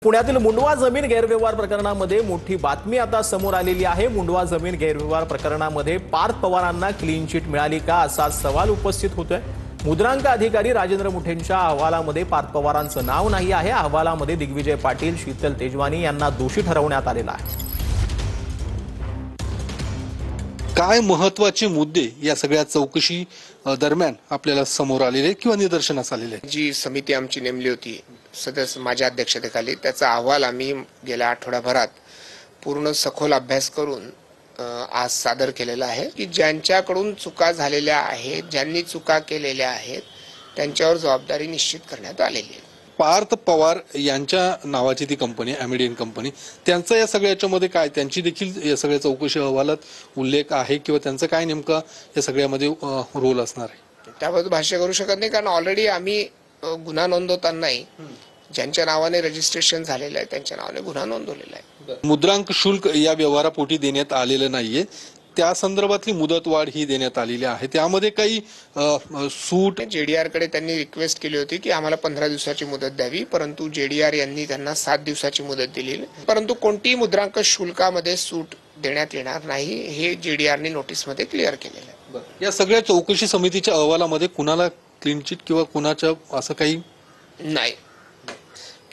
पुण्यातील मुंडवा जमीन गैरव्यवहार प्रकरणामध्ये मोठी बातमी आता समोर आलेली आहे। मुंडवा जमीन गैरव्यवहार प्रकरणामध्ये पार्थ पवारांना क्लीन चिट मिळाली का असा सवाल उपस्थित होतोय। मुद्रांक अधिकारी राजेंद्र मुठेंच्या अहवालामध्ये पार्थ पवारांचं नाव नाही आहे। अहवालामध्ये दिग्विजय पाटील, शीतल तेजवानी यांना दोषी ठरवण्यात आलेलं आहे। काय महत्त्वाचे मुद्दे या सगळ्या चौकशी दरम्यान आपल्याला समोर आलेले किंवा निदर्शनास आलेले? जी समिती आमची नेमली होती सदस्य माझ्या अध्यक्षतेखाली, त्याचा अहवाल आम्ही गेल्या आठवड्याभरात पूर्ण सखोल अभ्यास करून आज सादर केलेला आहे की ज्यांच्याकडून चुका झालेल्या आहेत, ज्यांनी चुका केलेल्या आहेत त्यांच्यावर जबाबदारी निश्चित करण्यात आलेली आहे। पार्थ पवार यांच्या नावाची ती कंपनी ॲमेडियन कंपनी, त्यांचा या सगळ्याच्यामध्ये काय, त्यांची देखील या सगळ्या चौकशी अहवालात उल्लेख आहे किंवा त्यांचं काय नेमका या सगळ्यामध्ये रोल असणार आहे त्याबद्दल भाष्य करू शकत नाही, कारण ऑलरेडी आम्ही गुन्हा नोंदवतानाही ज्यांच्या नावाने रजिस्ट्रेशन झालेलं आहे त्यांच्या नावाने गुन्हा नोंदवलेला आहे। मुद्रांक शुल्क या व्यवहारापोटी देण्यात आलेलं नाहीये, त्या संदर्भातली मुदतवाढ ही देण्यात आलेली आहे। त्यामध्ये काही सूट जेडीआर कडे त्यांनी रिक्वेस्ट केली होती की आम्हाला 15 दिवसाची मुदत द्यावी, परंतु जेडीआर यांनी त्यांना 7 दिवसाची मुदत दिली। परंतु कोणतीही मुद्रांक शुल्कामध्ये सूट देण्यात येणार नाही हे जेडीआरने नोटीसमध्ये क्लिअर केलेलं आहे। या सगळ्या चौकशी समितीच्या अहवालामध्ये कुणाला क्लीन चिट किंवा कुणाच्या असं काही नाही।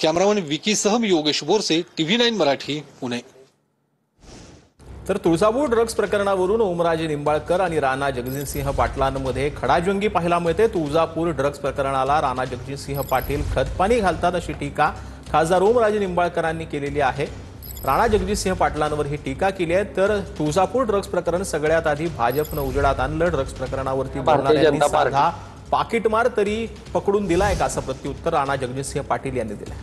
कॅमेरामन विकीसह मी योगेश बोरसे, TV9 मराठी, पुणे। तर तुळजापूर ड्रग्ज प्रकरणावरून ओमराजे निंबाळकर आणि राणा जगजितसिंह पाटलांमध्ये खडाजंगी पाहायला मिळते। तुळजापूर ड्रग्ज प्रकरणाला राणा जगजितसिंह पाटील खतपाणी घालतात अशी टीका खासदार ओमराजे निंबाळकरांनी केलेली आहे। राणा जगजितसिंह पाटलांवर ही टीका केली आहे। तर तुळजापूर ड्रग्ज प्रकरण सगळ्यात आधी भाजपनं उजेडात आणलं। ड्रग्ज प्रकरणावरती बोलणाऱ्यांनी साधा पाकिटमार तरी पकडून दिलाय का असं प्रत्युत्तर राणा जगजितसिंह पाटील यांनी दिलंय।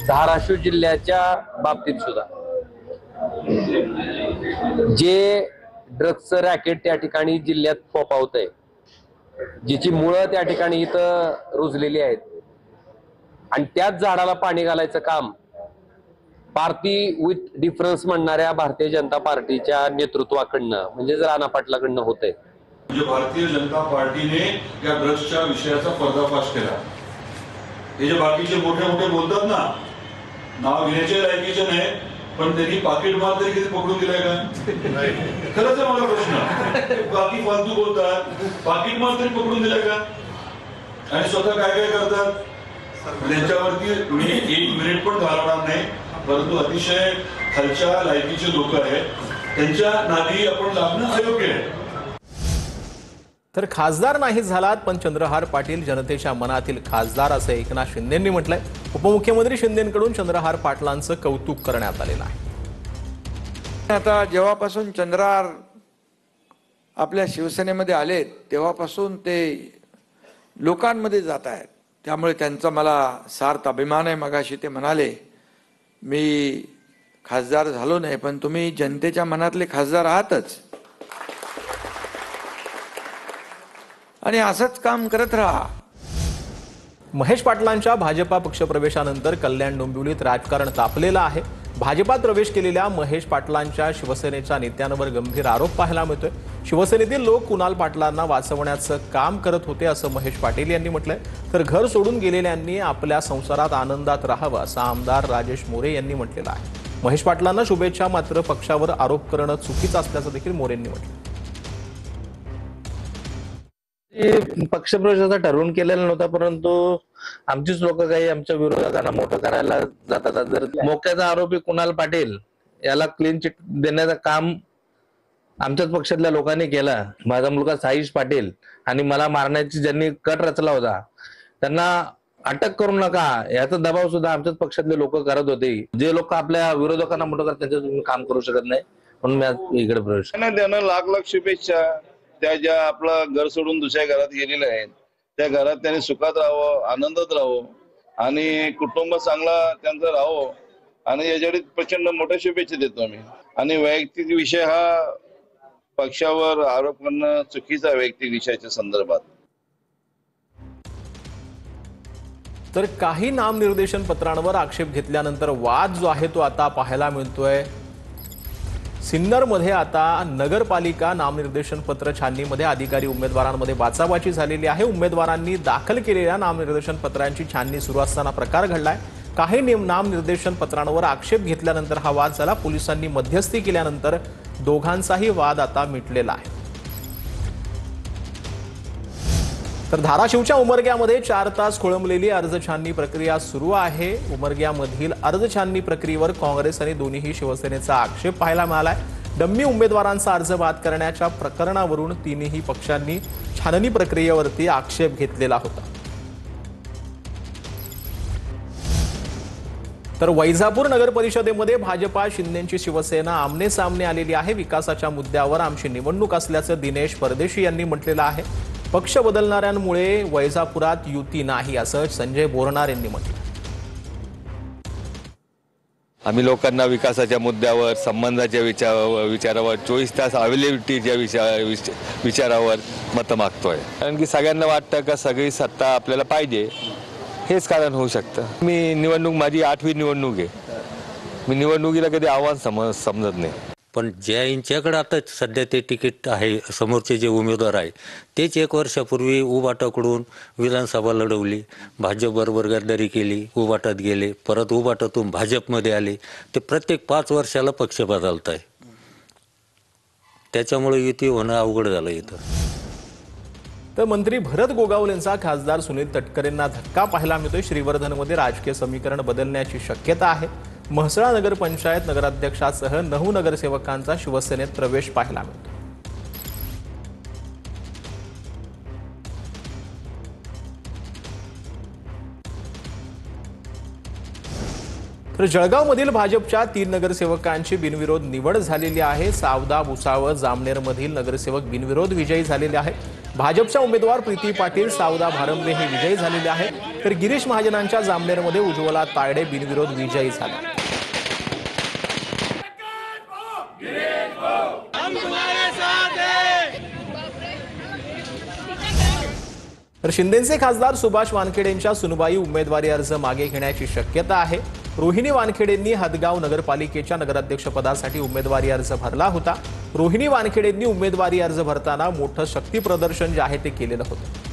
धाराशिव जिल्ह्याच्या बाबतीत सुद्धा जे ड्रग्सचं रॅकेट त्या ठिकाणी जिल्ह्यात फोपावतंय, जिची मुळं त्या ठिकाणी इथं रुजलेली आहेत आणि त्याच झाडाला पाणी घालायचं काम पार्टी विथ डिफरन्स म्हणणाऱ्या भारतीय जनता पार्टीच्या नेतृत्वाकडनं म्हणजेच राणा पाटलाकडनं होतंय। म्हणजे भारतीय जनता पार्टीने या ड्रग्सच्या विषयाचा पर्दाफाश केला। हे जे बाकीचे मोठे मोठे बोलतात ना, नाव घेण्याचे लायकीचे नाही, पण त्यांनी पाकिट मार तरी किती पकडून दिलाय का? खरंच आहे मला प्रश्न। बाकी फालतू बोलतात, पाकिट मार तरी पकडून दिलाय का? आणि स्वतः काय काय करतात त्यांच्यावरती मी 1 मिनिट पण घालवणार नाही, परंतु अतिशय खालच्या लायकीचे लोक आहेत, त्यांच्या नादी आपण लागणं अयोग्य आहे। तर खासदार नाही झालात पण चंद्रहार पाटील जनतेच्या मनातील खासदार असं एकनाथ शिंदेंनी म्हटलंय। उपमुख्यमंत्री शिंदेंकडून चंद्रहार पाटलांचं कौतुक करण्यात आलेलं आहे। आता जेव्हापासून चंद्रहार आपल्या शिवसेनेमध्ये आले तेव्हापासून ते लोकांमध्ये जात आहेत, त्यामुळे त्यांचा मला सार्थ अभिमान आहे। मगाशी ते म्हणाले मी खासदार झालो नाही, पण तुम्ही जनतेच्या मनातले खासदार आहातच आणि असंच काम करत राहा। महेश पाटलांच्या भाजपा पक्षप्रवेशानंतर कल्याण डोंबिवलीत राजकारण तापलेलं आहे। भाजपात प्रवेश केलेल्या महेश पाटलांच्या शिवसेनेच्या नेत्यांवर गंभीर आरोप पाहायला मिळतोय। शिवसेनेतील लोक कुणाल पाटलांना वाचवण्याचं काम करत होते असं महेश पाटील यांनी म्हटलंय। तर घर सोडून गेलेल्यांनी आपल्या संसारात आनंदात राहावं असं आमदार राजेश मोरे यांनी म्हटलेलं आहे। महेश पाटलांना शुभेच्छा, मात्र पक्षावर आरोप करणं चुकीचं असल्याचं देखील मोरेंनी म्हटलं। पक्षप्रवेशाचा ठरवून केलेला नव्हता, परंतु आमचीच लोक काही आमच्या विरोधकांना मोठं करायला जातात। जर मोक्याचा आरोपी कुणाल पाटील याला क्लीन चिट देण्याचं काम आमच्याच पक्षातल्या लोकांनी केला। माझा मुलगा साईश पाटील आणि मला मारण्याची ज्यांनी कट रचला होता त्यांना अटक करू नका याचा दबाव सुद्धा आमच्याच पक्षातले लोक करत होते। जे लोक आपल्या विरोधकांना मोठं करतात त्यांचं तुम्ही काम करू शकत नाही, म्हणून मी आज इकडे प्रवेश त्यांना लाख लाख शुभेच्छा। त्या ज्या आपलं घर सोडून दुसऱ्या घरात गेलेले आहेत त्या घरात त्यांनी सुखात राहावं, आनंदात राहावं आणि कुटुंब चांगला त्यांचा राहावं, आणि याच्यासाठी प्रचंड मोठ्या शुभेच्छा देतो आम्ही। आणि वैयक्तिक विषय हा पक्षावर आरोप करणं चुकीचा वैयक्तिक विषयाच्या संदर्भात। तर काही नामनिर्देशन पत्रांवर आक्षेप घेतल्यानंतर वाद जो आहे तो आता पाहायला मिळतोय। सिन्नरमध्ये आता नगरपालिका नामनिर्देशन पत्र छाननीमध्ये अधिकारी उमेदवारांमध्ये बाचाबाची झालेली आहे। उमेदवारांनी दाखल केलेल्या नामनिर्देशन पत्रांची छाननी सुरू असताना प्रकार घडलाय। काही नामनिर्देशन पत्रांवर आक्षेप घेतल्यानंतर हा वाद झाला। पोलिसांनी मध्यस्थी केल्यानंतर दोघांचाही वाद आता मिटलेला आहे। तर धाराशिवच्या उमरग्यामध्ये 4 तास खोळंबलेली अर्ज छाननी प्रक्रिया सुरू आहे। उमरग्यामधील अर्ज छाननी प्रक्रियेवर काँग्रेस आणि दोन्ही शिवसेनेचा आक्षेप पाहायला मिळालाय। डम्मी उमेदवारांचा अर्ज बाद करण्याच्या प्रकरणावरून तिन्ही पक्षांनी छाननी प्रक्रियेवरती आक्षेप घेतलेला होता। तर वैजापूर नगर परिषदेमध्ये भाजपा शिंदेची शिवसेना आमने सामने आलेली आहे। विकासाच्या मुद्द्यावर आमची निवडणूक असल्याचं दिनेश परदेशी यांनी म्हटलेलं आहे। पक्ष बदलणाऱ्यांमुळे वैजापुरात युती नाही असं संजय बोरणार यांनी म्हटलं। आम्ही लोकांना विकासाच्या मुद्द्यावर, संबंधाच्या विचारावर, 24 तास अवेलेबिलिटीच्या विचारावर मतं मागतोय। कारण की सगळ्यांना वाटतं का सगळी सत्ता आपल्याला पाहिजे, हेच कारण होऊ शकतं। मी निवडणूक, माझी 8वी निवडणूक आहे। मी निवडणुकीला कधी आव्हान समजत नाही। पण ज्यांच्याकडे आता सध्या ते तिकीट आहे, समोरचे जे उमेदवार आहे तेच 1 वर्षापूर्वी उबाटाकडून विधानसभा लढवली, भाजपबरोबर गद्दारी केली, उबाटात गेले, परत उबाटातून भाजपमध्ये आले। ते प्रत्येक 5 वर्षाला पक्ष बदलत आहे, त्याच्यामुळे युती होणं अवघड झालं इथं। तर मंत्री भरत गोगावलेंचा खासदार सुनील तटकरेंना धक्का पाहायला मिळतोय। श्रीवर्धनमध्ये राजकीय समीकरण बदलण्याची शक्यता आहे। म्हसळा नगरपंचायत नगराध्यक्षासह 9 नगरसेवकांचा शिवसेनेत प्रवेश पाहायला मिळतो। तर जळगावमधील भाजपच्या 3 नगरसेवकांची बिनविरोध निवड झालेली आहे। सावदा, भुसावळ, जामनेरमधील नगरसेवक बिनविरोध विजयी झालेले आहेत। भाजपच्या उमेदवार प्रीती पाटील, सावदा भारंबे हे विजयी झालेले आहेत। तर गिरीश महाजनांच्या जामनेरमध्ये उज्ज्वला तायडे बिनविरोध विजयी झाले। तर शिंदेचे खासदार सुभाष वानखेडेंच्या सुनबाई उमेदवारी अर्ज मागे घेण्याची शक्यता आहे। रोहिणी वानखेडेंनी हदगाव नगरपालिकेच्या नगराध्यक्षपदासाठी उमेदवारी अर्ज भरला होता। रोहिणी वानखेडेंनी उमेदवारी अर्ज भरताना मोठं शक्ती प्रदर्शन जे आहे ते केलेलं होतं।